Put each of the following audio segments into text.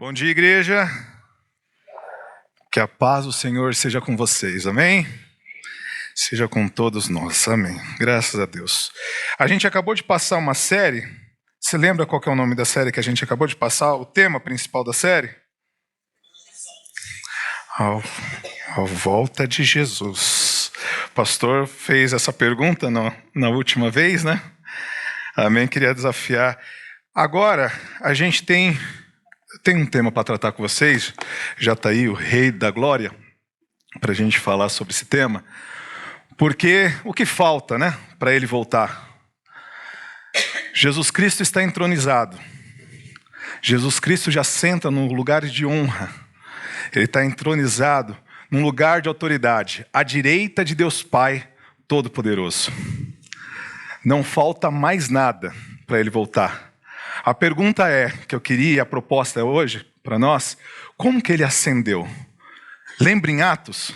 Bom dia, igreja. Que a paz do Senhor seja com vocês, amém? Seja com todos nós, amém. Graças a Deus. A gente acabou de passar uma série. Você lembra qual que é o nome da série que a gente acabou de passar? O tema principal da série? A volta de Jesus. O pastor fez essa pergunta na última vez, né? Amém, queria desafiar. Agora, a gente tem um tema para tratar com vocês. Já está aí o Rei da Glória, para a gente falar sobre esse tema. Porque o que falta, né, para ele voltar? Jesus Cristo está entronizado. Jesus Cristo já senta num lugar de honra. Ele está entronizado num lugar de autoridade, à direita de Deus Pai Todo-Poderoso. Não falta mais nada para ele voltar. A pergunta que eu queria, a proposta é hoje para nós, como que ele ascendeu? Lembra em Atos,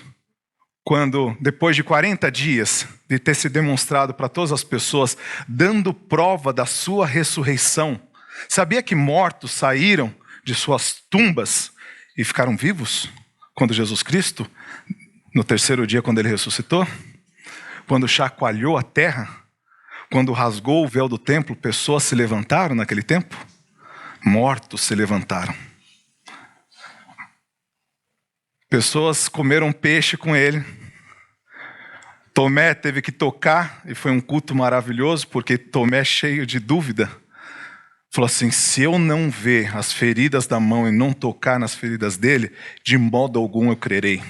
quando depois de 40 dias de ter se demonstrado para todas as pessoas, dando prova da sua ressurreição, sabia que mortos saíram de suas tumbas e ficaram vivos? Quando Jesus Cristo, no terceiro dia, quando ele ressuscitou, quando chacoalhou a terra, quando rasgou o véu do templo, pessoas se levantaram naquele tempo? Mortos se levantaram. Pessoas comeram peixe com ele. Tomé teve que tocar, e foi um culto maravilhoso, porque Tomé, cheio de dúvida, falou assim: se eu não ver as feridas da mão e não tocar nas feridas dele, de modo algum eu crerei.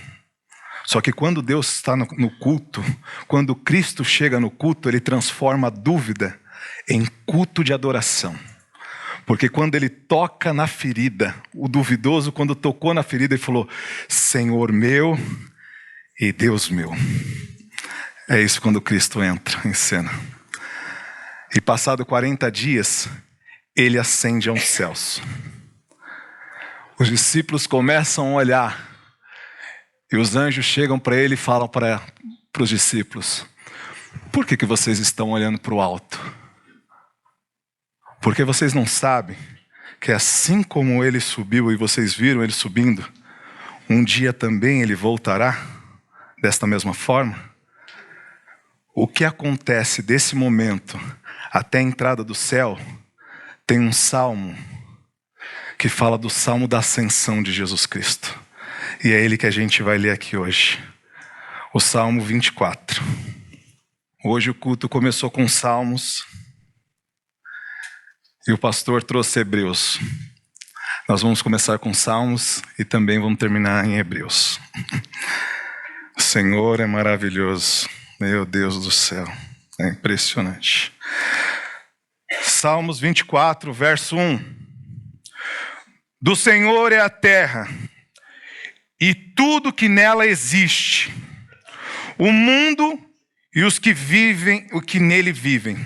Só que quando Deus está no culto, quando Cristo chega no culto, ele transforma a dúvida em culto de adoração. Porque quando ele toca na ferida, o duvidoso, quando tocou na ferida, ele falou: Senhor meu e Deus meu. É isso quando Cristo entra em cena. E passado 40 dias, ele ascende aos céus. Os discípulos começam a olhar. E os anjos chegam para ele e falam para os discípulos: por que vocês estão olhando para o alto? Porque vocês não sabem que assim como ele subiu e vocês viram ele subindo, um dia também ele voltará desta mesma forma? O que acontece desse momento até a entrada do céu, tem um salmo que fala do salmo da ascensão de Jesus Cristo. E é ele que a gente vai ler aqui hoje. O Salmo 24. Hoje o culto começou com Salmos. E o pastor trouxe Hebreus. Nós vamos começar com Salmos e também vamos terminar em Hebreus. O Senhor é maravilhoso. Meu Deus do céu. É impressionante. Salmos 24, verso 1. Do Senhor é a terra e tudo que nela existe, o mundo e os que vivem, o que nele vivem.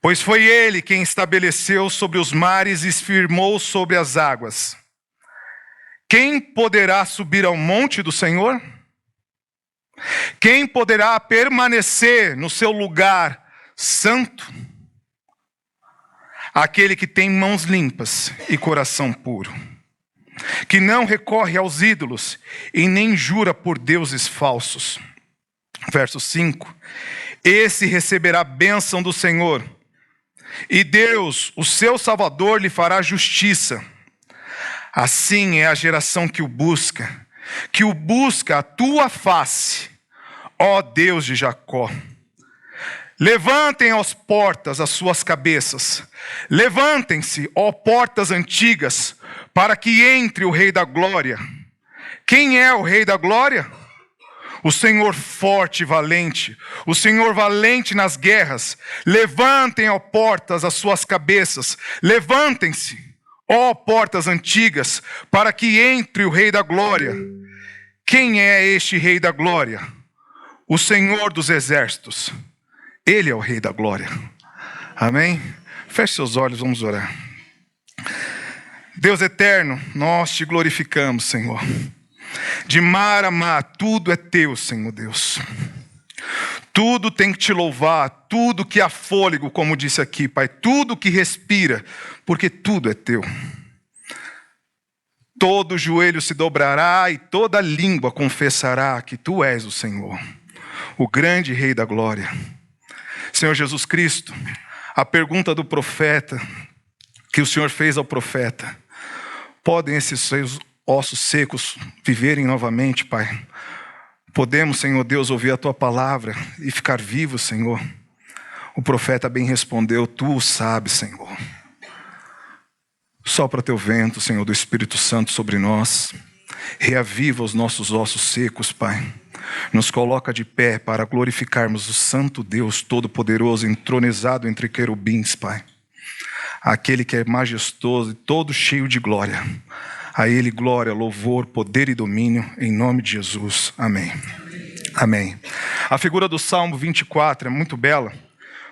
Pois foi ele quem estabeleceu sobre os mares e firmou sobre as águas. Quem poderá subir ao monte do Senhor? Quem poderá permanecer no seu lugar santo? Aquele que tem mãos limpas e coração puro, que não recorre aos ídolos e nem jura por deuses falsos. Verso 5. Esse receberá a bênção do Senhor, e Deus, o seu Salvador, lhe fará justiça. Assim é a geração que o busca a tua face, ó Deus de Jacó. Levantem as portas as suas cabeças, levantem-se, ó portas antigas, para que entre o Rei da Glória. Quem é o Rei da Glória? O Senhor forte e valente, o Senhor valente nas guerras. Levantem, ó portas, as suas cabeças, levantem-se, ó portas antigas, para que entre o Rei da Glória. Quem é este Rei da Glória? O Senhor dos Exércitos. Ele é o Rei da Glória. Amém? Feche seus olhos, vamos orar. Deus eterno, nós te glorificamos, Senhor. De mar a mar, tudo é teu, Senhor Deus. Tudo tem que te louvar, tudo que há fôlego, como disse aqui, Pai. Tudo que respira, porque tudo é teu. todo joelho se dobrará e toda língua confessará que tu és o Senhor, o grande Rei da glória. Senhor Jesus Cristo, a pergunta do profeta, que o Senhor fez ao profeta: podem esses seus ossos secos viverem novamente, Pai? Podemos, Senhor Deus, ouvir a Tua palavra e ficar vivos, Senhor? O profeta bem respondeu: Tu o sabes, Senhor. Sopra Teu vento, Senhor, do Espírito Santo sobre nós. Reaviva os nossos ossos secos, Pai. Nos coloca de pé para glorificarmos o Santo Deus Todo-Poderoso, entronizado entre querubins, Pai. Aquele que é majestoso e todo cheio de glória. A Ele glória, louvor, poder e domínio, em nome de Jesus. Amém. Amém. A figura do Salmo 24 é muito bela,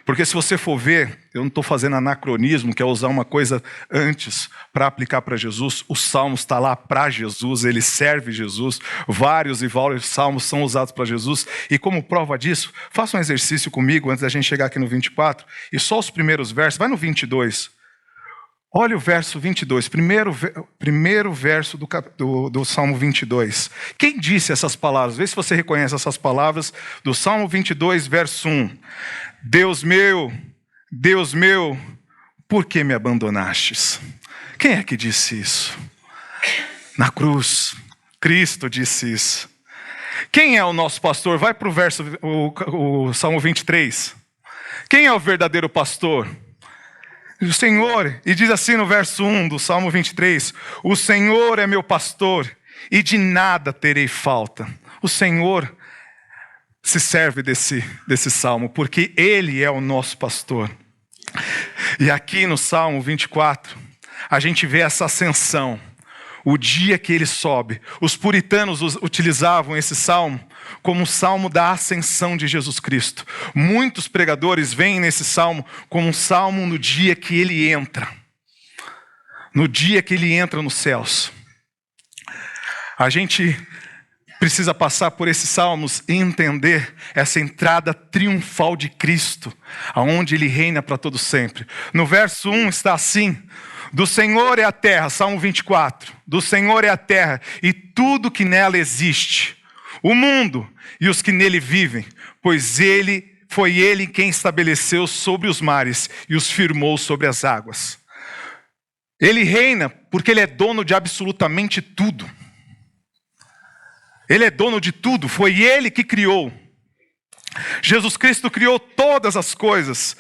porque se você for ver, eu não estou fazendo anacronismo, que é usar uma coisa antes para aplicar para Jesus. O Salmo está lá para Jesus, ele serve Jesus. Vários salmos são usados para Jesus. E como prova disso, faça um exercício comigo antes da gente chegar aqui no 24. E só os primeiros versos, vai no 22. Olha o verso 22, primeiro verso do Salmo 22. Quem disse essas palavras? Vê se você reconhece essas palavras do Salmo 22, verso 1. Deus meu, por que me abandonastes? Quem é que disse isso? Na cruz, Cristo disse isso. Quem é o nosso pastor? Vai para o Salmo 23. Quem é o verdadeiro pastor? O Senhor, e diz assim no verso 1 do Salmo 23, o Senhor é meu pastor e de nada terei falta. O Senhor se serve desse salmo, porque Ele é o nosso pastor. E aqui no Salmo 24, a gente vê essa ascensão, o dia que Ele sobe. Os puritanos utilizavam esse salmo como um salmo da ascensão de Jesus Cristo. Muitos pregadores veem nesse salmo como um salmo no dia que Ele entra. No dia que Ele entra nos céus. A gente precisa passar por esses salmos e entender essa entrada triunfal de Cristo, aonde Ele reina para todo sempre. No verso 1 está assim: do Senhor é a terra, Salmo 24. Do Senhor é a terra e tudo que nela existe, o mundo e os que nele vivem, pois foi Ele quem estabeleceu sobre os mares e os firmou sobre as águas. Ele reina porque Ele é dono de absolutamente tudo. Ele é dono de tudo, foi Ele que criou. Jesus Cristo criou todas as coisas.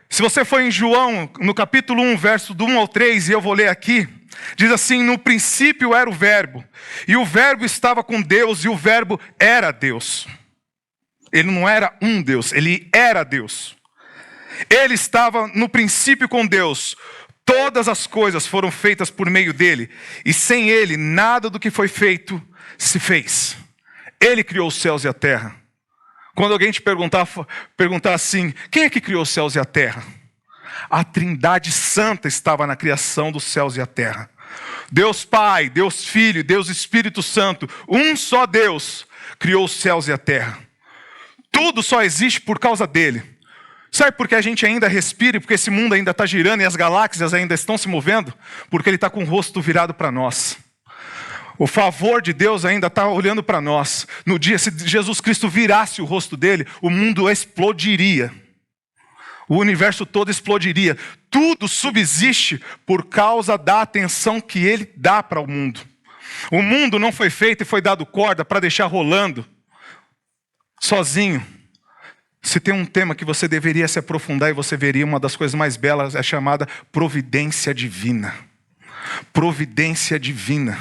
Se você for em João, no capítulo 1, verso do 1 ao 3, e eu vou ler aqui, diz assim: no princípio era o verbo, e o verbo estava com Deus, e o verbo era Deus. Ele não era um Deus, ele era Deus. Ele estava no princípio com Deus. Todas as coisas foram feitas por meio dele, e sem ele nada do que foi feito se fez. Ele criou os céus e a terra. Quando alguém te perguntar assim: quem é que criou os céus e a terra? A Trindade Santa estava na criação dos céus e a terra. Deus Pai, Deus Filho, Deus Espírito Santo, um só Deus, criou os céus e a terra. Tudo só existe por causa dele. Sabe por que a gente ainda respira e porque esse mundo ainda está girando e as galáxias ainda estão se movendo? Porque ele está com o rosto virado para nós. O favor de Deus ainda está olhando para nós. No dia, se Jesus Cristo virasse o rosto dele, o mundo explodiria. O universo todo explodiria. Tudo subsiste por causa da atenção que ele dá para o mundo. O mundo não foi feito e foi dado corda para deixar rolando sozinho. Se tem um tema que você deveria se aprofundar e você veria uma das coisas mais belas, é chamada providência divina. Providência divina.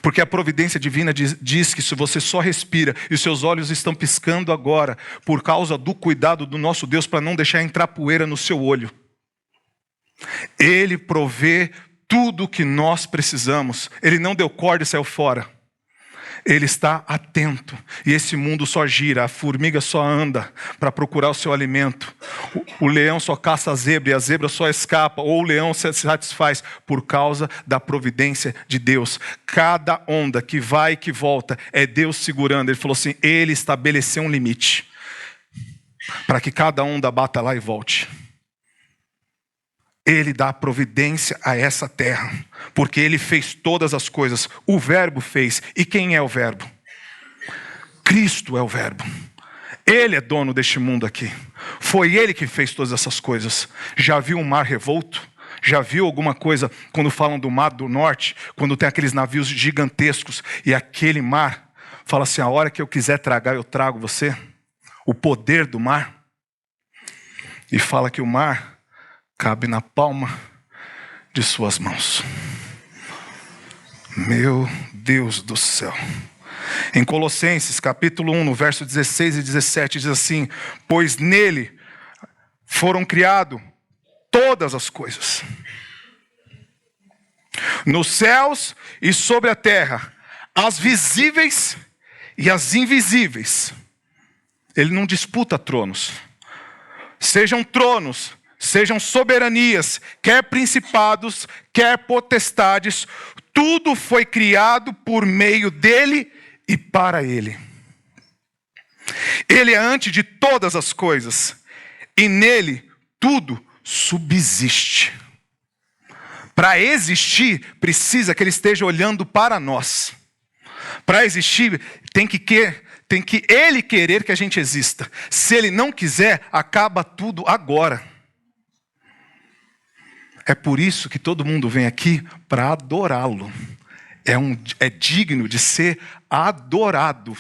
Porque a providência divina diz que se você só respira e os seus olhos estão piscando agora por causa do cuidado do nosso Deus para não deixar entrar poeira no seu olho. Ele provê tudo o que nós precisamos. Ele não deu corda e saiu fora. Ele está atento. E esse mundo só gira, a formiga só anda para procurar o seu alimento. O leão só caça a zebra e a zebra só escapa. Ou o leão se satisfaz por causa da providência de Deus. Cada onda que vai e que volta é Deus segurando. Ele falou assim, ele estabeleceu um limite para que cada onda bata lá e volte. Ele dá providência a essa terra, porque Ele fez todas as coisas. O Verbo fez. E quem é o Verbo? Cristo é o Verbo. Ele é dono deste mundo aqui. Foi Ele que fez todas essas coisas. Já viu um mar revolto? Já viu alguma coisa quando falam do mar do norte? Quando tem aqueles navios gigantescos e aquele mar fala assim, a hora que eu quiser tragar, eu trago você? O poder do mar. E fala que o mar cabe na palma de suas mãos. Meu Deus do céu. Em Colossenses, capítulo 1, no verso 16 e 17, diz assim, pois nele foram criadas todas as coisas, nos céus e sobre a terra, as visíveis e as invisíveis. Ele não disputa tronos. Sejam tronos, sejam soberanias, quer principados, quer potestades, tudo foi criado por meio dele e para ele. Ele é antes de todas as coisas, e nele tudo subsiste. Para existir, precisa que ele esteja olhando para nós. Para existir, tem que ele querer que a gente exista. Se ele não quiser, acaba tudo agora. É por isso que todo mundo vem aqui para adorá-lo. É digno de ser adorado.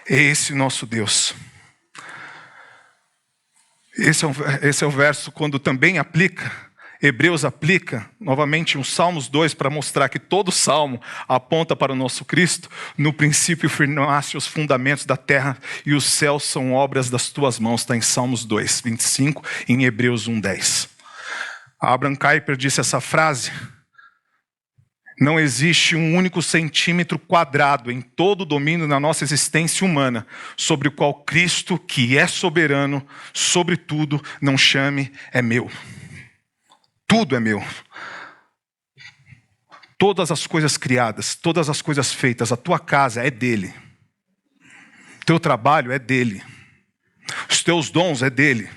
É esse nosso Deus. Esse é o verso quando também aplica, Hebreus aplica, novamente um Salmos 2, para mostrar que todo salmo aponta para o nosso Cristo. No princípio firmaste os fundamentos da terra e os céus são obras das tuas mãos. Está em Salmos 2, 25, e em Hebreus 1, 10. Abraham Kuyper disse essa frase, não existe um único centímetro quadrado em todo o domínio da nossa existência humana, sobre o qual Cristo, que é soberano, sobre tudo, não chame, é meu. Tudo é meu. Todas as coisas criadas, todas as coisas feitas, a tua casa é dele. Teu trabalho é dele. Os teus dons é dele.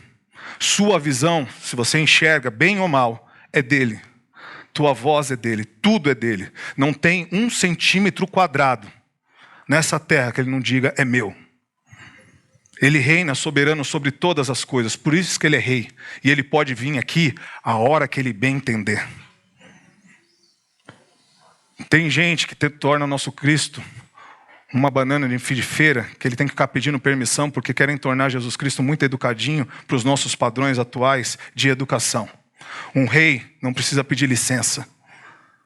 Sua visão, se você enxerga bem ou mal, é dele. Tua voz é dele, tudo é dele. Não tem 1 centímetro quadrado nessa terra que ele não diga é meu. Ele reina soberano sobre todas as coisas, por isso que ele é rei. E ele pode vir aqui a hora que ele bem entender. Tem gente que torna o nosso Cristo uma banana de feira, que ele tem que ficar pedindo permissão porque querem tornar Jesus Cristo muito educadinho para os nossos padrões atuais de educação. Um rei não precisa pedir licença,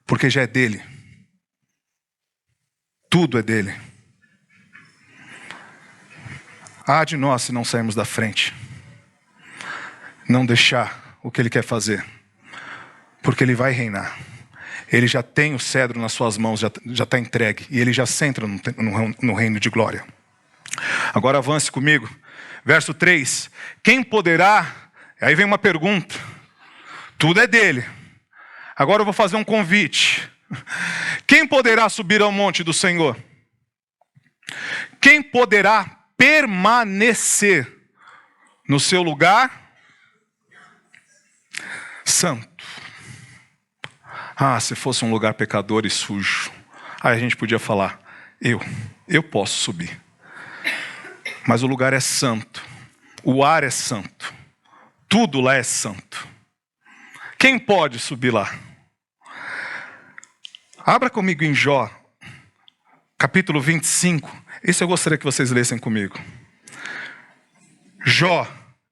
porque já é dele. Tudo é dele. Há de nós se não sairmos da frente. Não deixar o que ele quer fazer. Porque ele vai reinar. Ele já tem o cedro nas suas mãos, já está entregue. E ele já senta no reino de glória. Agora avance comigo. Verso 3. Quem poderá... Aí vem uma pergunta. Tudo é dele. Agora eu vou fazer um convite. Quem poderá subir ao monte do Senhor? Quem poderá permanecer no seu lugar santo? Ah, se fosse um lugar pecador e sujo, aí a gente podia falar, eu posso subir. Mas o lugar é santo, o ar é santo, tudo lá é santo. Quem pode subir lá? Abra comigo em Jó, capítulo 25. Esse eu gostaria que vocês lessem comigo. Jó,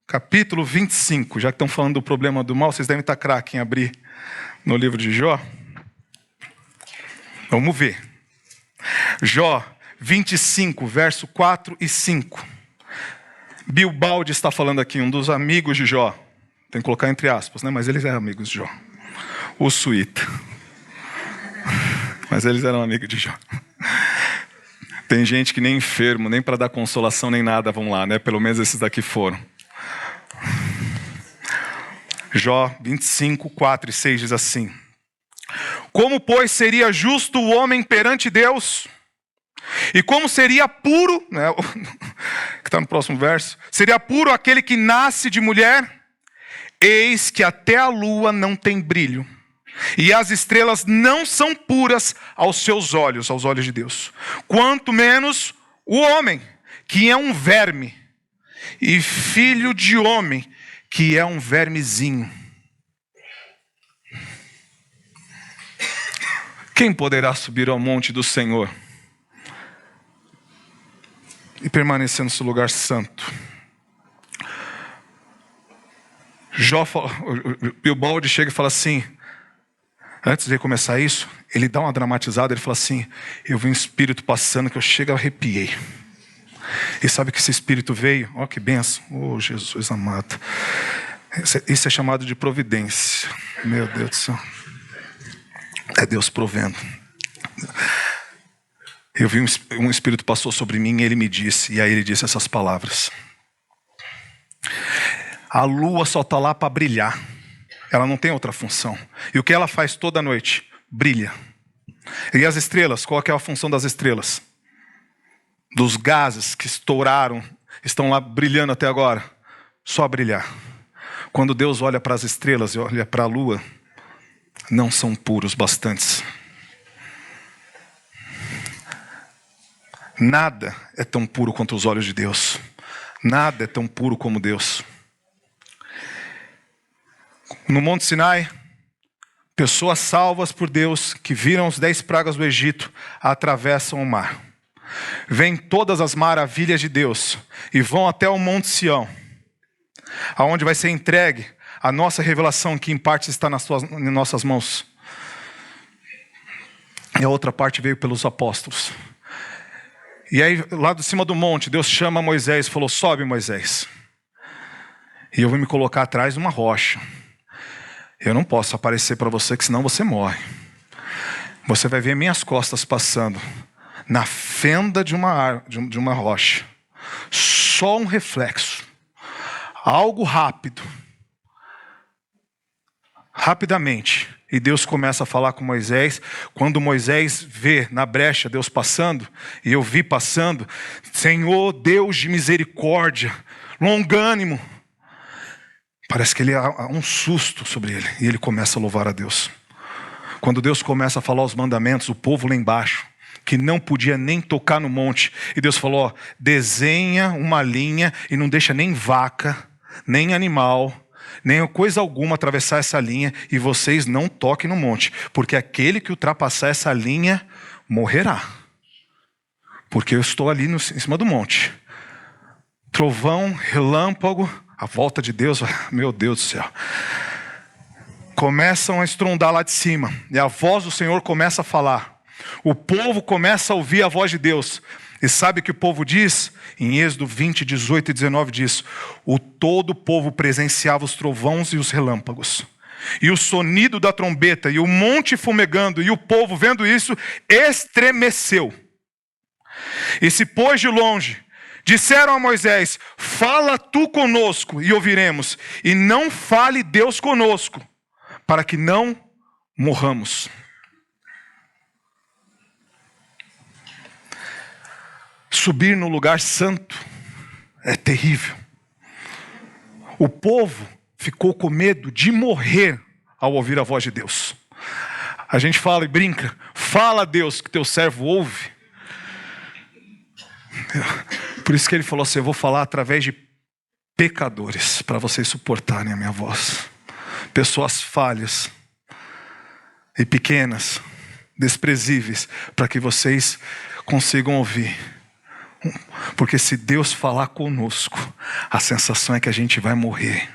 capítulo 25. Já que estão falando do problema do mal, vocês devem estar craque em abrir no livro de Jó. Vamos ver. Jó 25, verso 4 e 5. Bilbaldi está falando aqui, um dos amigos de Jó. Tem que colocar entre aspas, né? Mas eles eram amigos de Jó. O suíta. Mas eles eram amigos de Jó. Tem gente que nem enfermo, nem para dar consolação, nem nada vão lá, né? Pelo menos esses daqui foram. Jó 25, 4 e 6 diz assim. Como, pois, seria justo o homem perante Deus? E como seria puro, né? Que está no próximo verso. Seria puro aquele que nasce de mulher? Eis que até a lua não tem brilho, e as estrelas não são puras aos seus olhos, aos olhos de Deus. Quanto menos o homem, que é um verme, e filho de homem, que é um vermezinho. Quem poderá subir ao monte do Senhor e permanecer no seu lugar santo? Bilbaldi chega e fala assim, antes de começar isso, ele dá uma dramatizada, ele fala assim, eu vi um espírito passando que eu chego e arrepiei. E sabe que esse espírito veio? Ó, que benção. Oh, Jesus amado. Isso é chamado de providência. Meu Deus do céu. É Deus provendo. Eu vi um espírito passou sobre mim e ele me disse, e aí ele disse essas palavras. A lua só está lá para brilhar. Ela não tem outra função. E o que ela faz toda noite? Brilha. E as estrelas? Qual é a função das estrelas? Dos gases que estouraram, estão lá brilhando até agora? Só brilhar. Quando Deus olha para as estrelas e olha para a lua, não são puros bastantes. Nada é tão puro quanto os olhos de Deus. Nada é tão puro como Deus. No Monte Sinai, pessoas salvas por Deus, que viram as 10 pragas do Egito, atravessam o mar. Vêm todas as maravilhas de Deus e vão até o Monte Sião, aonde vai ser entregue a nossa revelação, que em parte está em nossas mãos. E a outra parte veio pelos apóstolos. E aí, lá de cima do monte, Deus chama Moisés e falou, sobe, Moisés. E eu vou me colocar atrás de uma rocha. Eu não posso aparecer para você, que senão você morre. Você vai ver minhas costas passando na fenda de uma rocha. Só um reflexo. Algo rápido. Rapidamente. E Deus começa a falar com Moisés. Quando Moisés vê na brecha Deus passando, e eu vi passando, Senhor Deus de misericórdia, longânimo. Parece que há um susto sobre ele. E ele começa a louvar a Deus. Quando Deus começa a falar os mandamentos, o povo lá embaixo, que não podia nem tocar no monte. E Deus falou, ó, desenha uma linha e não deixa nem vaca, nem animal, nem coisa alguma atravessar essa linha. E vocês não toquem no monte. Porque aquele que ultrapassar essa linha morrerá. Porque eu estou ali em cima do monte. Trovão, relâmpago, a volta de Deus, meu Deus do céu. Começam a estrondar lá de cima. E a voz do Senhor começa a falar. O povo começa a ouvir a voz de Deus. E sabe o que o povo diz? Em Êxodo 20, 18 e 19 diz. Todo o povo presenciava os trovões e os relâmpagos. E o sonido da trombeta e o monte fumegando. E o povo vendo isso estremeceu. E se pôs de longe. Disseram a Moisés, fala tu conosco e ouviremos, e não fale Deus conosco, para que não morramos. Subir no lugar santo é terrível. O povo ficou com medo de morrer ao ouvir a voz de Deus. A gente fala e brinca, fala Deus que teu servo ouve. Por isso que ele falou assim, eu vou falar através de pecadores, para vocês suportarem a minha voz. Pessoas falhas e pequenas, desprezíveis, para que vocês consigam ouvir. Porque se Deus falar conosco, a sensação é que a gente vai morrer.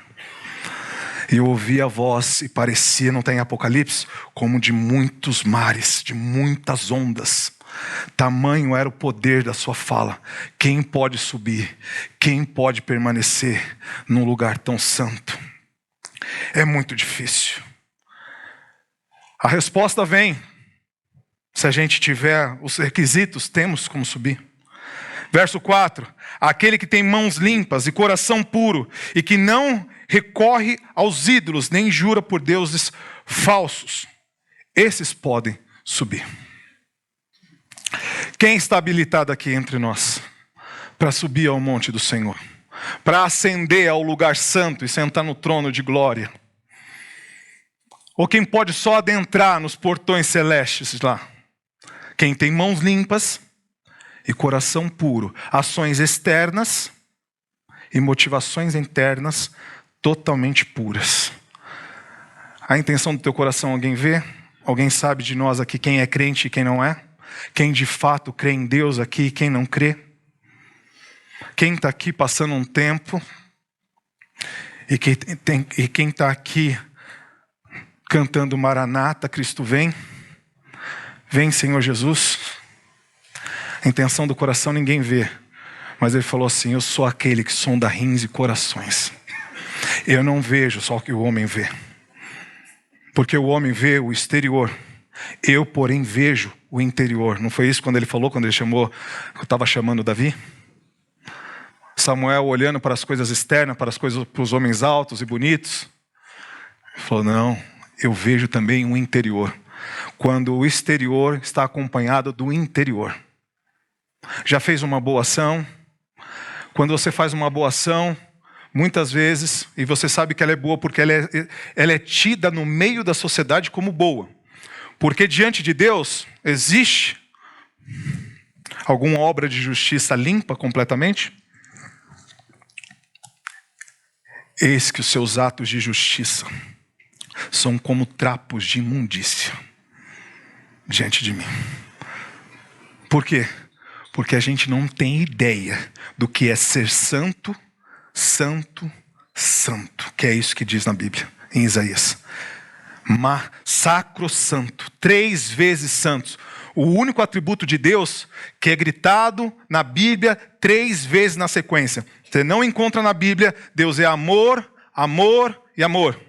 E eu ouvi a voz e parecia, não tem Apocalipse, como de muitos mares, de muitas ondas. Tamanho era o poder da sua fala. Quem pode subir? Quem pode permanecer num lugar tão santo? É muito difícil. A resposta vem. Se a gente tiver os requisitos, temos como subir. Verso 4. Aquele que tem mãos limpas e coração puro, e que não recorre aos ídolos, nem jura por deuses falsos, esses podem subir. Quem está habilitado aqui entre nós para subir ao monte do Senhor? para ascender ao lugar santo e sentar no trono de glória? Ou quem pode só adentrar nos portões celestes lá? Quem tem mãos limpas e coração puro, ações externas e motivações internas totalmente puras. A intenção do teu coração alguém vê? Alguém sabe de nós aqui quem é crente e quem não é? Quem de fato crê em Deus aqui e quem não crê? Quem está aqui passando um tempo e quem está aqui cantando Maranata, Cristo vem? Vem, Senhor Jesus. A intenção do coração ninguém vê, mas ele falou assim: eu sou aquele que sonda rins e corações. Eu não vejo só o que o homem vê, porque o homem vê o exterior, eu porém vejo o interior. Não foi isso quando ele falou, quando ele estava chamando Davi? Samuel olhando para as coisas externas, para os homens altos e bonitos, ele falou: não, eu vejo também o interior, quando o exterior está acompanhado do interior. Já fez uma boa ação? Quando você faz uma boa ação, muitas vezes, e você sabe que ela é boa porque ela é tida no meio da sociedade como boa, porque diante de Deus existe alguma obra de justiça limpa completamente? Eis que os seus atos de justiça são como trapos de imundícia diante de mim. Por quê? Porque a gente não tem ideia do que é ser santo, santo, santo. Que é isso que diz na Bíblia, em Isaías. Sacrosanto, 3 vezes santos. O único atributo de Deus que é gritado na Bíblia 3 vezes na sequência. Você não encontra na Bíblia, Deus é amor, amor e amor.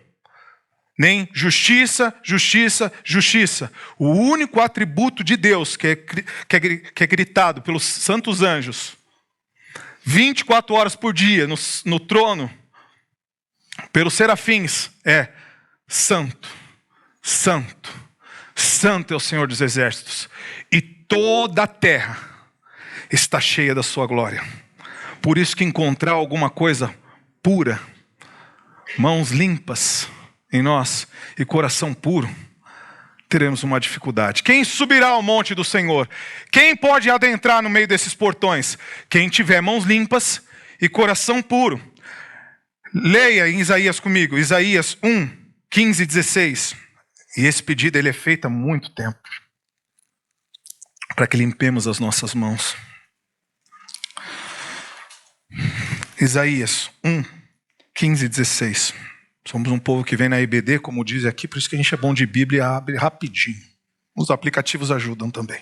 Nem justiça, justiça, justiça. O único atributo de Deus que é gritado pelos santos anjos, 24 horas por dia no trono, pelos serafins, é santo, santo, santo é o Senhor dos exércitos. E toda a terra está cheia da sua glória. Por isso que encontrar alguma coisa pura, mãos limpas em nós e coração puro, teremos uma dificuldade. Quem subirá ao monte do Senhor? Quem pode adentrar no meio desses portões? Quem tiver mãos limpas e coração puro. Leia em Isaías comigo, Isaías 1, 15 e 16. E esse pedido ele é feito há muito tempo, para que limpemos as nossas mãos. Isaías 1, 15 e 16. Somos um povo que vem na EBD, como diz aqui, por isso que a gente é bom de Bíblia e abre rapidinho. Os aplicativos ajudam também.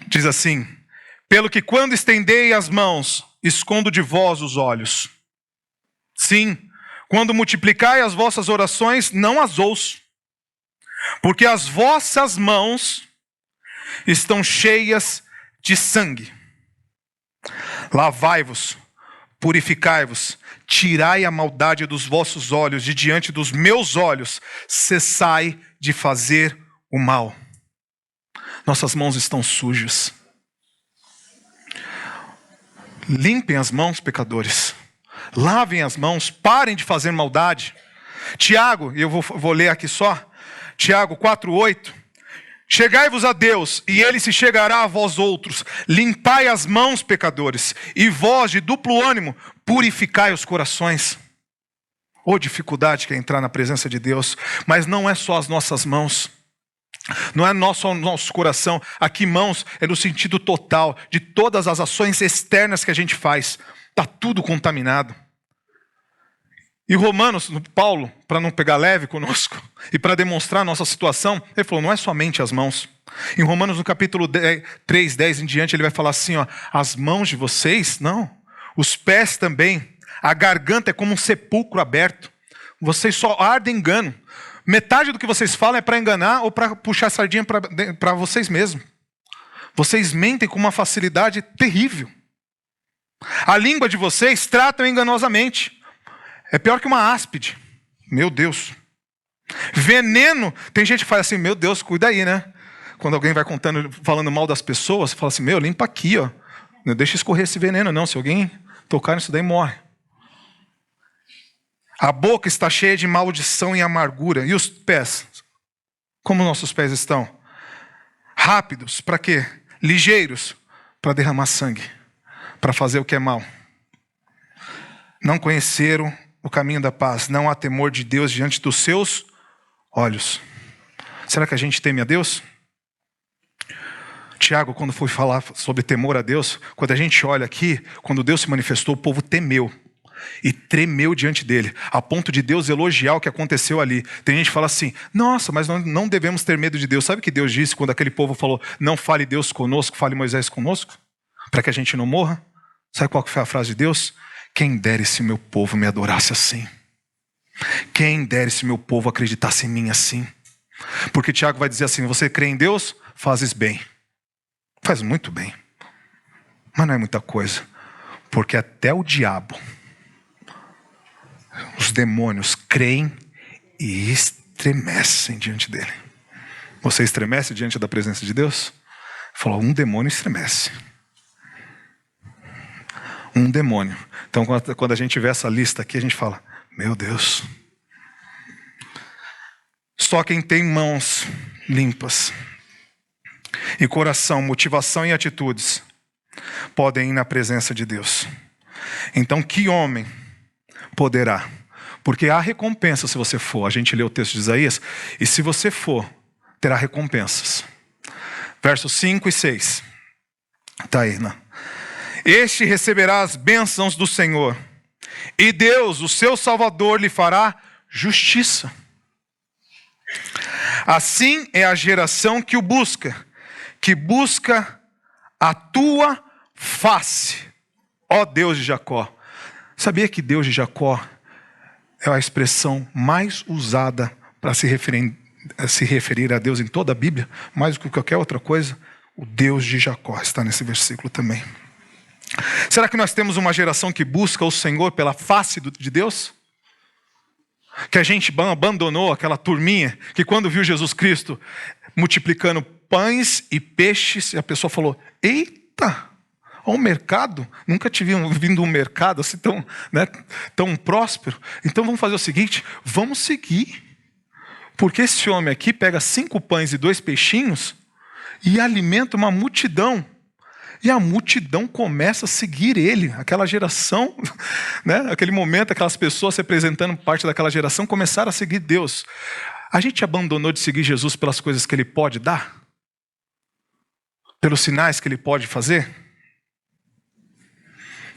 Diz assim: pelo que quando estendei as mãos, escondo de vós os olhos. Sim, quando multiplicai as vossas orações, não as ouço. Porque as vossas mãos estão cheias de sangue. Lavai-vos, purificai-vos, tirai a maldade dos vossos olhos, de diante dos meus olhos, cessai de fazer o mal. Nossas mãos estão sujas. Limpem as mãos, pecadores. Lavem as mãos, parem de fazer maldade. Tiago, e eu vou ler aqui só, Tiago 4:8. Chegai-vos a Deus, e Ele se chegará a vós outros. Limpai as mãos, pecadores, e vós, de duplo ânimo, purificai os corações. Ô dificuldade que é entrar na presença de Deus. Mas não é só as nossas mãos. Não é só o nosso coração. Aqui mãos é no sentido total, de todas as ações externas que a gente faz. Está tudo contaminado. E Romanos, Paulo, para não pegar leve conosco, e para demonstrar a nossa situação, ele falou, não é somente as mãos. Em Romanos, no capítulo 3, 10 em diante, ele vai falar assim, ó, as mãos de vocês, não, os pés também, a garganta é como um sepulcro aberto, vocês só ardem engano. Metade do que vocês falam é para enganar ou para puxar a sardinha para vocês mesmos. Vocês mentem com uma facilidade terrível. A língua de vocês tratam enganosamente. É pior que uma áspide. Meu Deus. Veneno. Tem gente que fala assim, meu Deus, cuida aí, né? Quando alguém vai falando mal das pessoas, fala assim, limpa aqui, ó. Não deixa escorrer esse veneno, não. Se alguém tocar nisso daí, morre. A boca está cheia de maldição e amargura. E os pés? Como nossos pés estão? Rápidos, para quê? Ligeiros, para derramar sangue, para fazer o que é mal. Não conheceram o caminho da paz. Não há temor de Deus diante dos seus olhos. Será que a gente teme a Deus? Tiago, quando foi falar sobre temor a Deus, quando a gente olha aqui, quando Deus se manifestou, o povo temeu e tremeu diante dele, a ponto de Deus elogiar o que aconteceu ali. Tem gente que fala assim, nossa, mas não devemos ter medo de Deus. Sabe o que Deus disse quando aquele povo falou, não fale Deus conosco, fale Moisés conosco, para que a gente não morra? Sabe qual foi a frase de Deus? Quem dera se meu povo me adorasse assim. Quem dera se meu povo acreditasse em mim assim. Porque Tiago vai dizer assim, você crê em Deus? Fazes bem. Faz muito bem. Mas não é muita coisa. Porque até o diabo, os demônios creem e estremecem diante dele. Você estremece diante da presença de Deus? Falou, um demônio estremece. Um demônio. Então quando a gente vê essa lista aqui, a gente fala, meu Deus. Só quem tem mãos limpas e coração, motivação e atitudes podem ir na presença de Deus. Então que homem poderá? Porque há recompensa se você for. A gente lê o texto de Isaías, e se você for, terá recompensas. Versos 5 e 6. Está aí, né? Este receberá as bênçãos do Senhor, e Deus, o seu Salvador, lhe fará justiça. Assim é a geração que o busca, que busca a tua face, ó Deus de Jacó. Sabia que Deus de Jacó é a expressão mais usada para se referir a Deus em toda a Bíblia? Mais do que qualquer outra coisa, o Deus de Jacó está nesse versículo também. Será que nós temos uma geração que busca o Senhor pela face de Deus? Que a gente abandonou aquela turminha que quando viu Jesus Cristo multiplicando pães e peixes, a pessoa falou, eita, olha o mercado, nunca tinha vindo um mercado assim tão próspero. Então vamos fazer o seguinte, vamos seguir. Porque esse homem aqui pega 5 pães e 2 peixinhos e alimenta uma multidão. E a multidão começa a seguir ele. Aquela geração, né? Aquele momento, aquelas pessoas representando parte daquela geração começaram a seguir Deus. A gente abandonou de seguir Jesus pelas coisas que ele pode dar? Pelos sinais que ele pode fazer?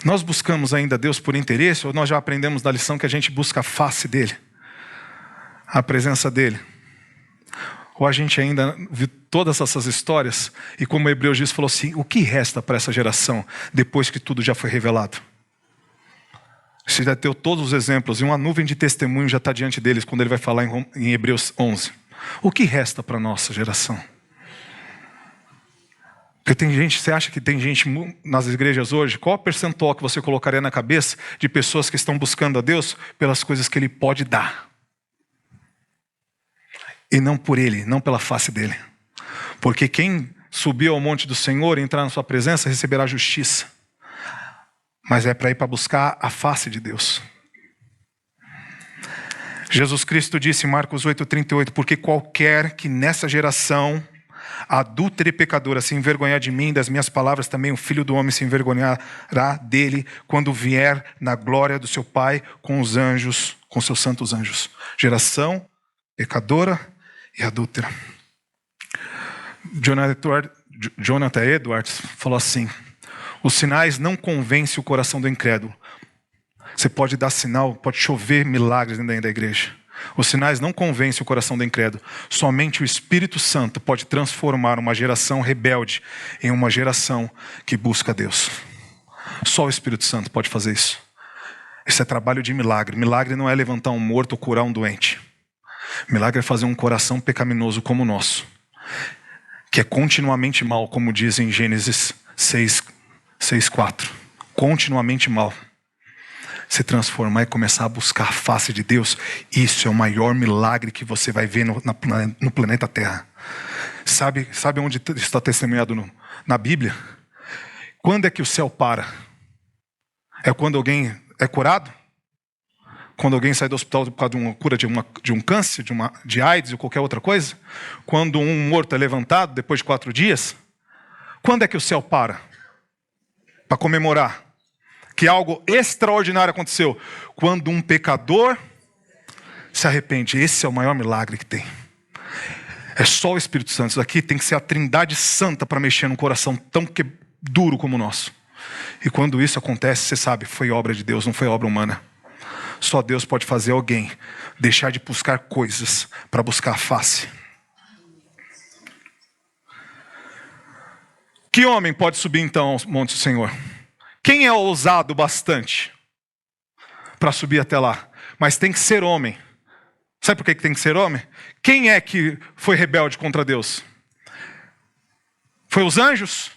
Nós buscamos ainda Deus por interesse, ou nós já aprendemos da lição que a gente busca a face dele? A presença dele? Ou a gente ainda viu todas essas histórias e como o Hebreus diz, falou assim, o que resta para essa geração depois que tudo já foi revelado? Você já deu todos os exemplos e uma nuvem de testemunho já está diante deles quando ele vai falar em Hebreus 11. O que resta para a nossa geração? Porque tem gente, você acha que tem gente nas igrejas hoje, qual o percentual que você colocaria na cabeça de pessoas que estão buscando a Deus pelas coisas que ele pode dar? E não por ele, não pela face dele. Porque quem subir ao monte do Senhor e entrar na sua presença receberá justiça. Mas é para ir para buscar a face de Deus. Jesus Cristo disse em Marcos 8,38, porque qualquer que nessa geração adúltera e pecadora se envergonhar de mim e das minhas palavras, também o Filho do Homem se envergonhará dele quando vier na glória do seu Pai com os anjos, com seus santos anjos. Geração pecadora e adúltera. Jonathan Edwards falou assim, os sinais não convencem o coração do incrédulo. Você pode dar sinal, pode chover milagres dentro da igreja. Os sinais não convencem o coração do incrédulo. Somente o Espírito Santo pode transformar uma geração rebelde em uma geração que busca Deus. Só o Espírito Santo pode fazer isso. Isso é trabalho de milagre. Milagre não é levantar um morto ou curar um doente. Milagre é fazer um coração pecaminoso como o nosso, que é continuamente mal, como diz em Gênesis 6:4. Continuamente mal. Se transformar e começar a buscar a face de Deus, isso é o maior milagre que você vai ver no planeta Terra. Sabe onde está testemunhado na Bíblia? Quando é que o céu para? É quando alguém é curado? Quando alguém sai do hospital por causa de uma cura de um câncer, de AIDS ou qualquer outra coisa? Quando um morto é levantado depois de 4 dias? Quando é que o céu para comemorar que algo extraordinário aconteceu? Quando um pecador se arrepende. Esse é o maior milagre que tem. É só o Espírito Santo. Isso aqui tem que ser a Trindade Santa para mexer num coração tão duro como o nosso. E quando isso acontece, você sabe, foi obra de Deus, não foi obra humana. Só Deus pode fazer alguém deixar de buscar coisas para buscar a face. Que homem pode subir então ao monte do Senhor? Quem é ousado bastante para subir até lá? Mas tem que ser homem. Sabe por que tem que ser homem? Quem é que foi rebelde contra Deus? Foi os anjos?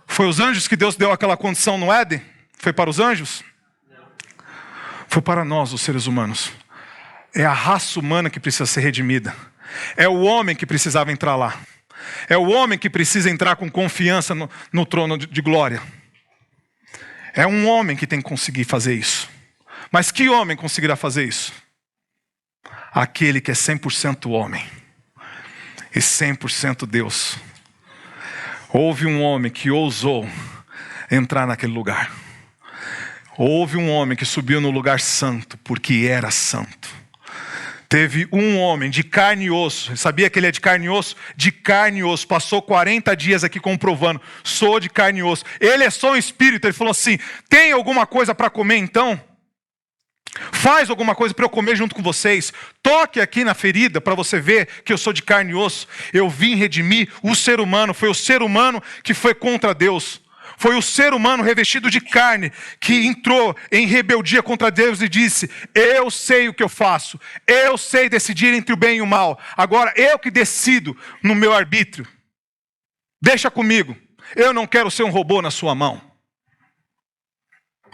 Foi os anjos que Deus deu aquela condição no Éden? Foi para os anjos? Foi para nós, os seres humanos. É a raça humana que precisa ser redimida. É o homem que precisava entrar lá. É o homem que precisa entrar com confiança no trono de glória. É um homem que tem que conseguir fazer isso. Mas que homem conseguirá fazer isso? Aquele que é 100% homem e 100% Deus. Houve um homem que ousou entrar naquele lugar. Houve um homem que subiu no lugar santo porque era santo. Teve um homem de carne e osso. Sabia que ele é de carne e osso? De carne e osso. Passou 40 dias aqui comprovando. Sou de carne e osso. Ele é só um espírito. Ele falou assim: tem alguma coisa para comer então? Faz alguma coisa para eu comer junto com vocês. Toque aqui na ferida para você ver que eu sou de carne e osso. Eu vim redimir o ser humano. Foi o ser humano que foi contra Deus. Foi o ser humano revestido de carne que entrou em rebeldia contra Deus e disse: eu sei o que eu faço. Eu sei decidir entre o bem e o mal. Agora eu que decido no meu arbítrio. Deixa comigo. Eu não quero ser um robô na sua mão.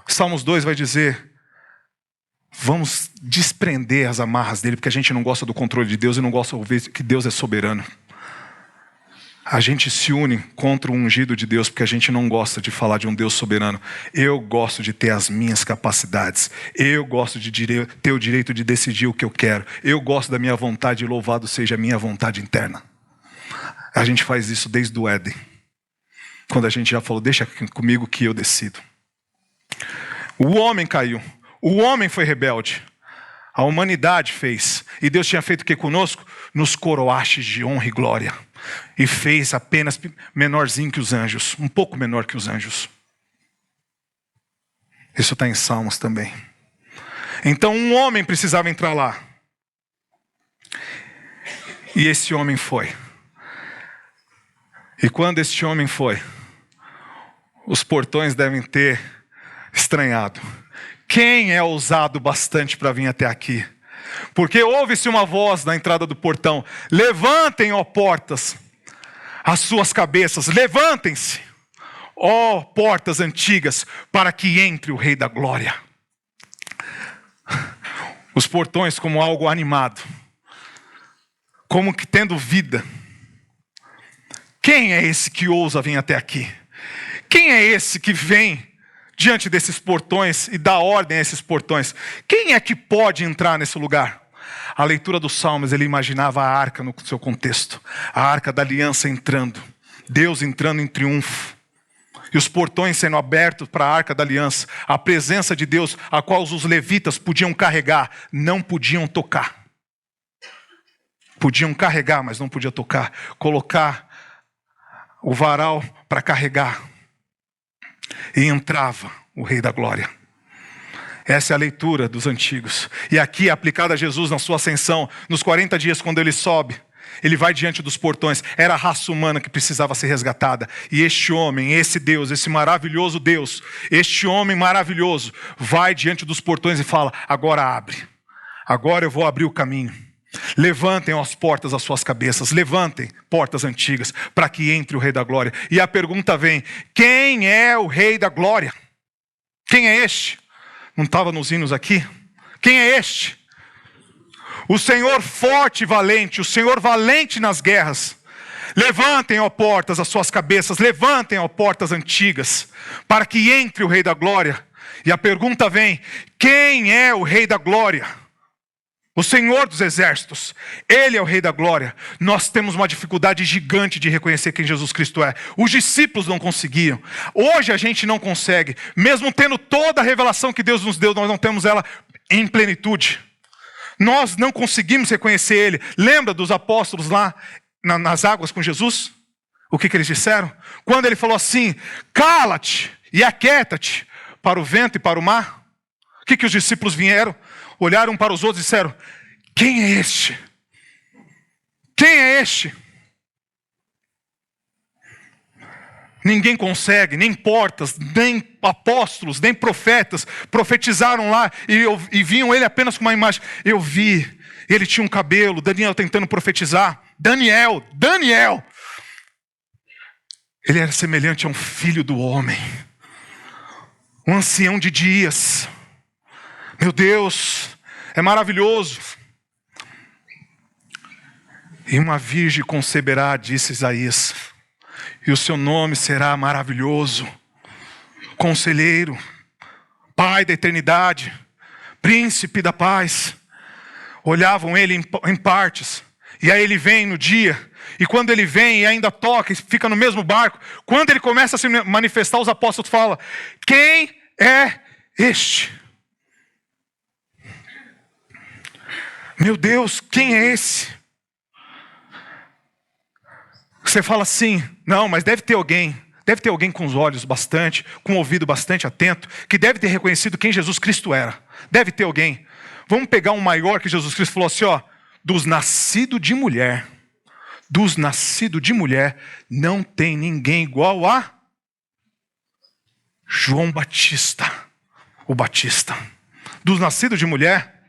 Salmos 2 vai dizer: vamos desprender as amarras dele, porque a gente não gosta do controle de Deus e não gosta de ouvir que Deus é soberano. A gente se une contra o ungido de Deus porque a gente não gosta de falar de um Deus soberano. Eu gosto de ter as minhas capacidades. Eu gosto de ter o direito de decidir o que eu quero. Eu gosto da minha vontade e louvado seja a minha vontade interna. A gente faz isso desde o Éden. Quando a gente já falou: deixa comigo que eu decido. O homem caiu. O homem foi rebelde. A humanidade fez. E Deus tinha feito o que conosco? Nos coroaste de honra e glória. E fez apenas menorzinho que os anjos. Um pouco menor que os anjos. Isso está em Salmos também. Então um homem precisava entrar lá. E esse homem foi. E quando este homem foi, os portões devem ter estranhado. Quem é ousado bastante para vir até aqui? Porque ouve-se uma voz na entrada do portão: levantem, ó portas, as suas cabeças, levantem-se, ó portas antigas, para que entre o Rei da Glória. Os portões como algo animado, como que tendo vida. Quem é esse que ousa vir até aqui? Quem é esse que vem diante desses portões e dá ordem a esses portões? Quem é que pode entrar nesse lugar? A leitura dos Salmos, ele imaginava a arca no seu contexto. A arca da aliança entrando. Deus entrando em triunfo. E os portões sendo abertos para a arca da aliança. A presença de Deus, a qual os levitas podiam carregar, não podiam tocar. Podiam carregar, mas não podiam tocar. Colocar o varal para carregar. E entrava o Rei da Glória. Essa é a leitura dos antigos. E aqui é aplicada a Jesus na sua ascensão. Nos 40 dias quando ele sobe, ele vai diante dos portões. Era a raça humana que precisava ser resgatada. E este homem, esse Deus, esse maravilhoso Deus, este homem maravilhoso, vai diante dos portões e fala: agora abre. Agora eu vou abrir o caminho. Levantem as portas as suas cabeças. Levantem portas antigas para que entre o Rei da Glória. E a pergunta vem: quem é o Rei da Glória? Quem é este? Não estava nos hinos aqui? Quem é este? O Senhor forte e valente, o Senhor valente nas guerras. Levantem, ó portas, as suas cabeças, levantem, ó portas antigas, para que entre o Rei da Glória. E a pergunta vem: quem é o Rei da Glória? O Senhor dos Exércitos. Ele é o Rei da Glória. Nós temos uma dificuldade gigante de reconhecer quem Jesus Cristo é. Os discípulos não conseguiam. Hoje a gente não consegue. Mesmo tendo toda a revelação que Deus nos deu, nós não temos ela em plenitude. Nós não conseguimos reconhecer Ele. Lembra dos apóstolos lá nas águas com Jesus? O que eles disseram? Quando Ele falou assim: cala-te e aquieta-te para o vento e para o mar. O que os discípulos vieram? Olharam para os outros e disseram: quem é este? Quem é este? Ninguém consegue, nem portas, nem apóstolos, nem profetas profetizaram lá e viam ele apenas com uma imagem. Eu vi, ele tinha um cabelo, Daniel tentando profetizar. Daniel, ele era semelhante a um filho do homem, um ancião de dias. Meu Deus, é maravilhoso. E uma virgem conceberá, disse Isaías, e o seu nome será maravilhoso, Conselheiro, Pai da eternidade, Príncipe da paz. Olhavam ele em partes, e aí ele vem no dia, e quando ele vem e ainda toca e fica no mesmo barco, quando ele começa a se manifestar, os apóstolos falam: quem é este? Meu Deus, quem é esse? Você fala assim: não, mas deve ter alguém com os olhos bastante, com o ouvido bastante atento, que deve ter reconhecido quem Jesus Cristo era. Deve ter alguém. Vamos pegar um maior que Jesus Cristo falou assim, ó: dos nascidos de mulher, não tem ninguém igual a João Batista, o Batista. Dos nascidos de mulher,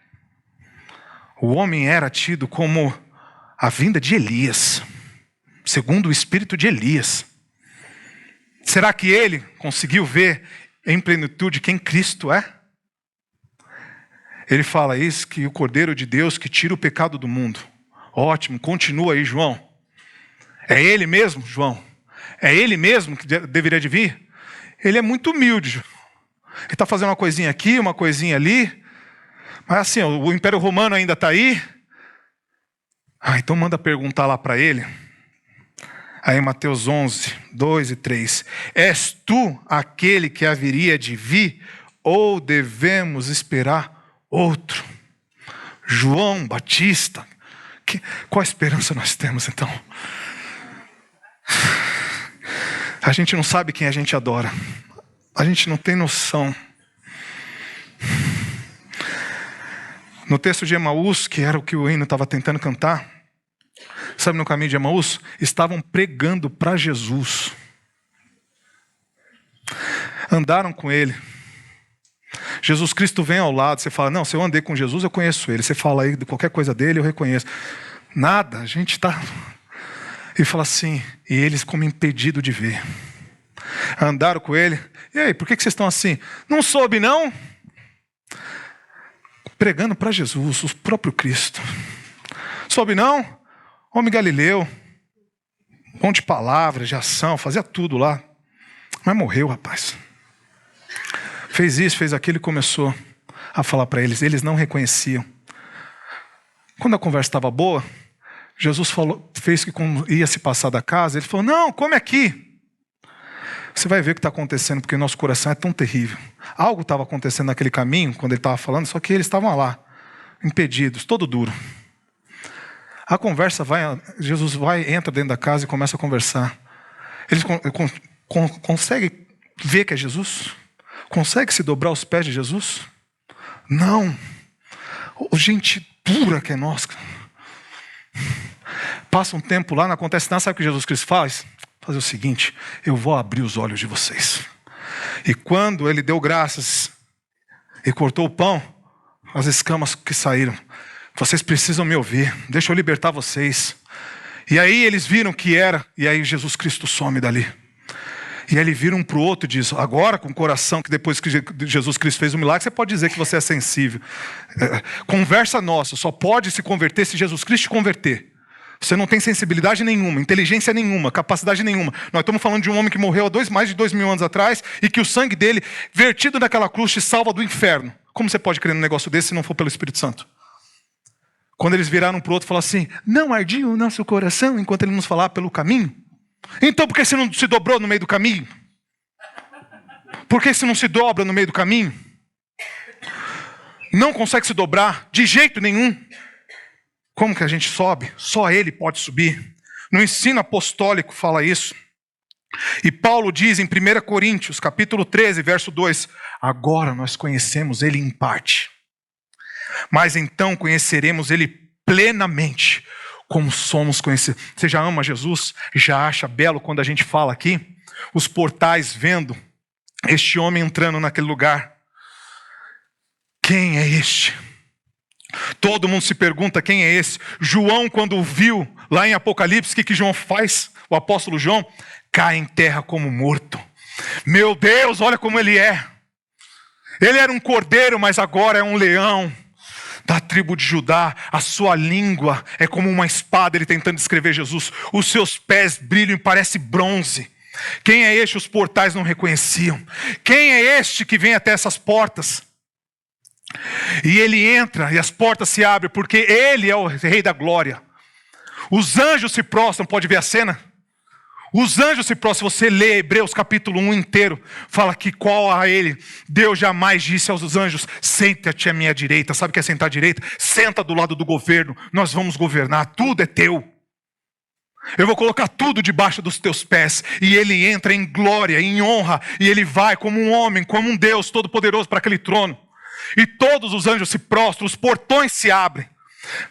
o homem era tido como a vinda de Elias, segundo o espírito de Elias. Será que ele conseguiu ver em plenitude quem Cristo é? Ele fala isso, que o Cordeiro de Deus que tira o pecado do mundo. Ótimo, continua aí, João. É ele mesmo, João? É ele mesmo que deveria de vir? Ele é muito humilde. Ele está fazendo uma coisinha aqui, uma coisinha ali. Mas assim, o Império Romano ainda está aí. Então manda perguntar lá para ele. Aí Mateus 11, 2 e 3. És tu aquele que haveria de vir, ou devemos esperar outro? João Batista. Qual a esperança nós temos então? A gente não sabe quem a gente adora. A gente não tem noção. No texto de Emaús, que era o que o hino estava tentando cantar, sabe, no caminho de Emaús, estavam pregando para Jesus. Andaram com ele. Jesus Cristo vem ao lado, você fala: não, se eu andei com Jesus, eu conheço ele. Você fala aí de qualquer coisa dele, eu reconheço. Nada, a gente está... E fala assim, e eles como impedido de ver. Andaram com ele. E aí, por que vocês estão assim? Não soube, não? Pregando para Jesus, o próprio Cristo. Soube, não? Homem galileu. Bom de palavras, de ação, fazia tudo lá. Mas morreu, rapaz. Fez isso, fez aquilo e começou a falar para eles. Eles não reconheciam. Quando a conversa estava boa, Jesus fez que como ia se passar da casa, ele falou: não, come aqui. Você vai ver o que está acontecendo, porque o nosso coração é tão terrível. Algo estava acontecendo naquele caminho, quando ele estava falando, só que eles estavam lá, impedidos, todo duro. A conversa Jesus entra dentro da casa e começa a conversar. Eles conseguem ver que é Jesus? Consegue se dobrar aos pés de Jesus? Não. Gente pura que é nós. Passa um tempo lá, não acontece nada. Sabe o que Jesus Cristo faz? Fazer o seguinte: eu vou abrir os olhos de vocês. E quando ele deu graças e cortou o pão, as escamas que saíram: vocês precisam me ouvir, deixa eu libertar vocês. E aí eles viram que era, e aí Jesus Cristo some dali. E aí ele vira um para o outro e diz: agora com o coração, que depois que Jesus Cristo fez o milagre, você pode dizer que você é sensível. Conversa nossa, só pode se converter se Jesus Cristo te converter. Você não tem sensibilidade nenhuma, inteligência nenhuma, capacidade nenhuma. Nós estamos falando de um homem que morreu há mais de 2000 anos atrás e que o sangue dele, vertido naquela cruz, te salva do inferno. Como você pode crer num negócio desse se não for pelo Espírito Santo? Quando eles viraram para o outro e falaram assim, não ardia o nosso coração enquanto ele nos falava pelo caminho? Então por que você não se dobrou no meio do caminho? Por que você não se dobra no meio do caminho? Não consegue se dobrar de jeito nenhum. Como que a gente sobe? Só ele pode subir. No ensino apostólico fala isso. E Paulo diz em 1 Coríntios, capítulo 13, verso 2, agora nós conhecemos ele em parte, mas então conheceremos ele plenamente, como somos conhecidos. Você já ama Jesus? Já acha belo quando a gente fala aqui? Os portais vendo este homem entrando naquele lugar. Quem é este? Todo mundo se pergunta quem é esse. João, quando viu lá em Apocalipse, o que João faz? O apóstolo João cai em terra como morto. Meu Deus, olha como ele é. Ele era um cordeiro, mas agora é um leão da tribo de Judá. A sua língua é como uma espada, ele tentando descrever Jesus. Os seus pés brilham e parecem bronze. Quem é este? Os portais não reconheciam. Quem é este que vem até essas portas? E ele entra e as portas se abrem, porque ele é o Rei da Glória. Os anjos se prostram, pode ver a cena? Os anjos se prostram, se você lê Hebreus capítulo 1 inteiro, fala que qual a ele, Deus jamais disse aos anjos, senta-te à minha direita. Sabe o que é sentar à direita? Senta do lado do governo, nós vamos governar, tudo é teu. Eu vou colocar tudo debaixo dos teus pés. E ele entra em glória, em honra, e ele vai como um homem, como um Deus todo-poderoso para aquele trono. E todos os anjos se prostram, os portões se abrem.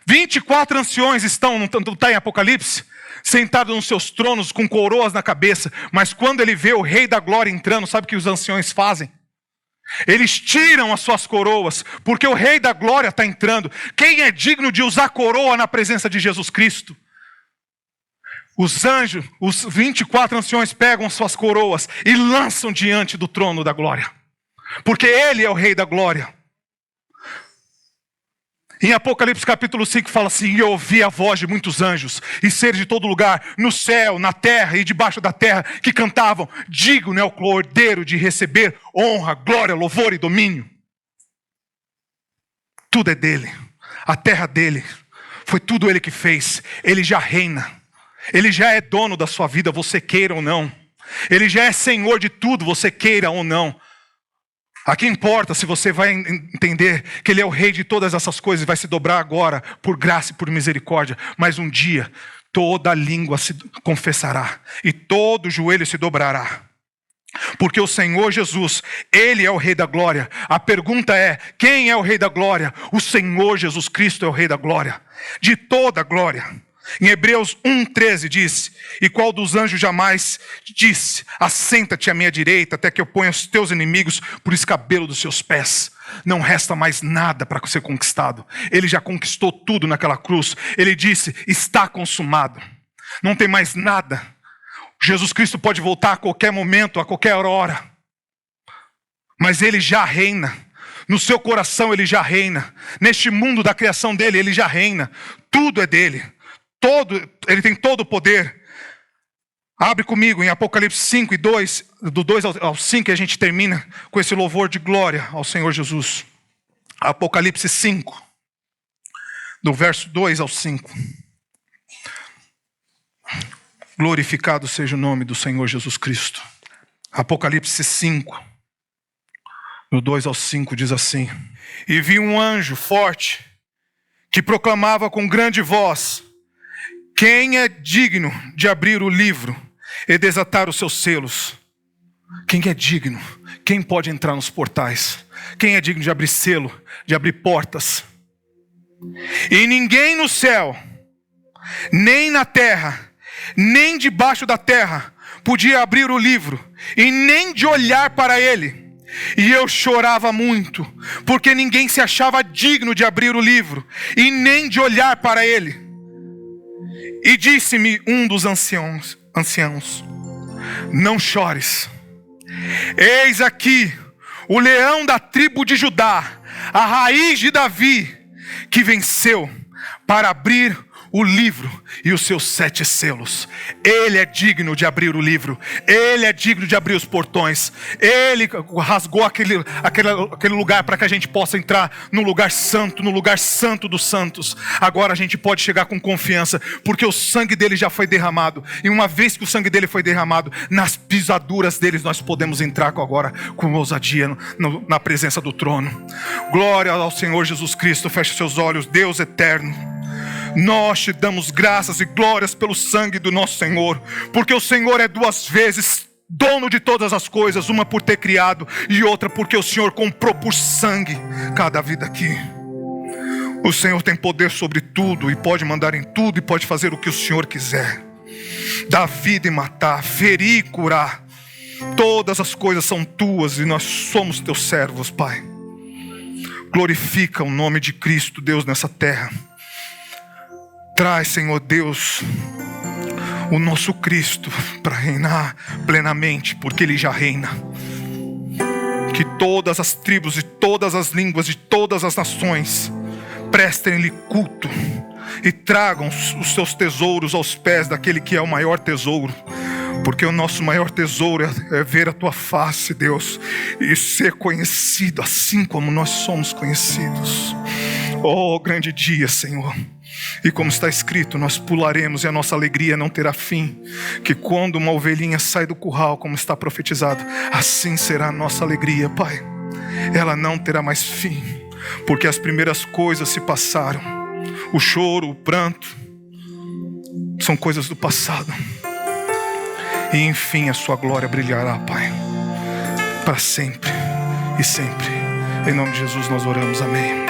24 anciões estão, não está em Apocalipse? Sentados nos seus tronos com coroas na cabeça. Mas quando ele vê o Rei da Glória entrando, sabe o que os anciões fazem? Eles tiram as suas coroas, porque o Rei da Glória está entrando. Quem é digno de usar coroa na presença de Jesus Cristo? Os anjos, os 24 anciões pegam as suas coroas e lançam diante do trono da glória. Porque ele é o Rei da Glória. Em Apocalipse capítulo 5 fala assim, eu ouvi a voz de muitos anjos e seres de todo lugar, no céu, na terra e debaixo da terra, que cantavam, digno é o Cordeiro de receber honra, glória, louvor e domínio. Tudo é dele, a terra dele, foi tudo ele que fez, ele já reina, ele já é dono da sua vida, você queira ou não, ele já é senhor de tudo, você queira ou não. Aqui importa se você vai entender que ele é o rei de todas essas coisas e vai se dobrar agora por graça e por misericórdia. Mas um dia toda língua se confessará e todo joelho se dobrará. Porque o Senhor Jesus, ele é o Rei da Glória. A pergunta é, quem é o Rei da Glória? O Senhor Jesus Cristo é o Rei da Glória, de toda a glória. Em Hebreus 1,13 diz, e qual dos anjos jamais disse, assenta-te à minha direita até que eu ponha os teus inimigos por escabelo dos seus pés. Não resta mais nada para ser conquistado. Ele já conquistou tudo naquela cruz. Ele disse, está consumado. Não tem mais nada. Jesus Cristo pode voltar a qualquer momento, a qualquer hora. Mas ele já reina. No seu coração ele já reina. Neste mundo da criação dele, ele já reina. Tudo é dele. Ele tem todo o poder. Abre comigo em Apocalipse 5 e 2, do 2 ao 5, e a gente termina com esse louvor de glória ao Senhor Jesus. Apocalipse 5, do verso 2 ao 5. Glorificado seja o nome do Senhor Jesus Cristo. Apocalipse 5, do 2 ao 5 diz assim: e vi um anjo forte que proclamava com grande voz: quem é digno de abrir o livro e desatar os seus selos? Quem é digno? Quem pode entrar nos portais? Quem é digno de abrir selo, de abrir portas? E ninguém no céu, nem na terra, nem debaixo da terra, podia abrir o livro, e nem de olhar para ele. E eu chorava muito, porque ninguém se achava digno de abrir o livro, e nem de olhar para ele. E disse-me um dos anciãos, não chores. Eis aqui o leão da tribo de Judá, a raiz de Davi, que venceu para abrir o livro e os seus 7 selos. Ele é digno de abrir o livro. Ele é digno de abrir os portões. Ele rasgou aquele lugar para que a gente possa entrar no lugar santo dos santos. Agora a gente pode chegar com confiança, porque o sangue dele já foi derramado. E uma vez que o sangue dele foi derramado, nas pisaduras deles nós podemos entrar agora com ousadia na presença do trono. Glória ao Senhor Jesus Cristo. Feche seus olhos. Deus eterno, nós te damos graças e glórias pelo sangue do nosso Senhor, porque o Senhor é 2 vezes dono de todas as coisas, uma por ter criado e outra porque o Senhor comprou por sangue cada vida aqui. O Senhor tem poder sobre tudo e pode mandar em tudo e pode fazer o que o Senhor quiser. Dar vida e matar, ferir e curar. Todas as coisas são tuas e nós somos teus servos, Pai. Glorifica o nome de Cristo, Deus, nessa terra. Traz, Senhor Deus, o nosso Cristo para reinar plenamente, porque Ele já reina. Que todas as tribos, de todas as línguas, de todas as nações prestem-lhe culto e tragam os seus tesouros aos pés daquele que é o maior tesouro. Porque o nosso maior tesouro é ver a Tua face, Deus, e ser conhecido assim como nós somos conhecidos. Oh, grande dia, Senhor. E como está escrito, nós pularemos e a nossa alegria não terá fim. Que quando uma ovelhinha sai do curral, como está profetizado, assim será a nossa alegria, Pai. Ela não terá mais fim, porque as primeiras coisas se passaram. O choro, o pranto, são coisas do passado. E enfim a sua glória brilhará, Pai, para sempre e sempre. Em nome de Jesus nós oramos, amém.